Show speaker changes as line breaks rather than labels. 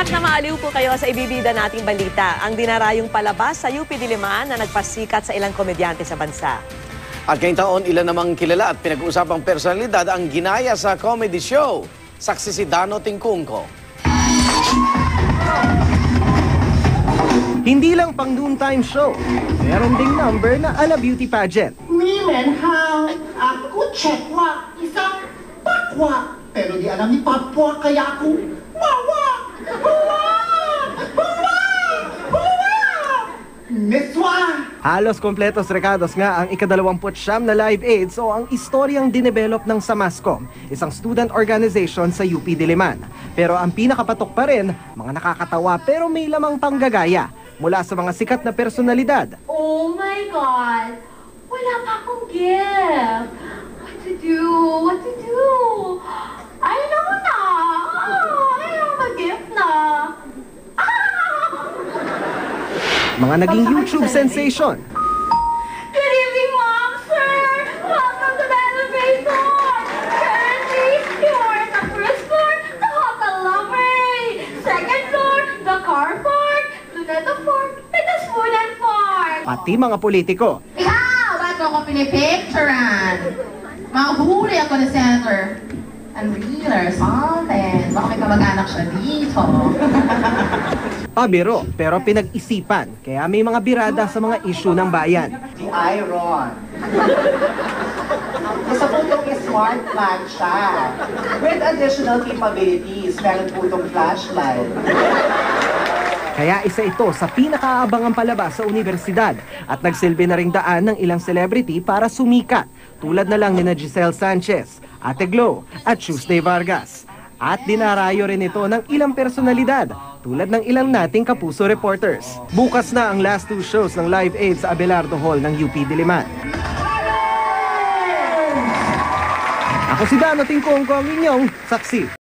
Tiyak na maaliw po kayo sa ibibida nating balita, ang dinarayong palabas sa UP Diliman na nagpasikat sa ilang komedyante sa bansa.
At ngayong taon, ilan namang kilala at pinag-uusapang personalidad ang ginaya sa comedy show. Saksi si Dano Tingkungko.
Hindi lang pang noontime show, meron ding number na ala beauty pageant.
Women have ako chekwa, isang pakwa. Pero di alam ni Papwa kaya ako wawa! Wawa! Wawa! Wawa! Miswa!
Halos kompletos rekados nga ang ika-29 na Live Aids o ang istoryang dinevelop ng Samascom, isang student organization sa UP Diliman. Pero ang pinakapatok pa rin, mga nakakatawa pero may lamang panggagaya mula sa mga sikat na personalidad.
Oh my God! Wala pa akong gift! What to do? What to do? I know na! I have a gift na!
Mga naging YouTube sensation.
Good evening, Mom, Sir! Welcome to the elevator! Currently, you are at the first floor, the Hotel Lumbre! Second floor, the car park! Luneta Park, and the Spoon and Park!
Pati mga politiko.
Ikaw! Ba't mo ako pinipicturean? Mahuli ako ni Senator. And reader, something. Baka may kamag-anak siya dito.
Pabiro pero pinag-isipan kaya may mga birada sa mga issue ng bayan.
Si Iron. Sa putong smart man siya. With additional capabilities, meron putong flashlight.
Kaya isa ito sa pinakaabangang palabas sa universidad at nagsilbi na ring daan ng ilang celebrity para sumikat tulad na lang ni Giselle Sanchez, Ate Glo at Tuesday Vargas. At dinarayo rin ito ng ilang personalidad tulad ng ilang nating kapuso reporters. Bukas na ang last 2 shows ng Live Aid sa Abelardo Hall ng UP Diliman. Ako si Dano Tingkungko, ang inyong saksi.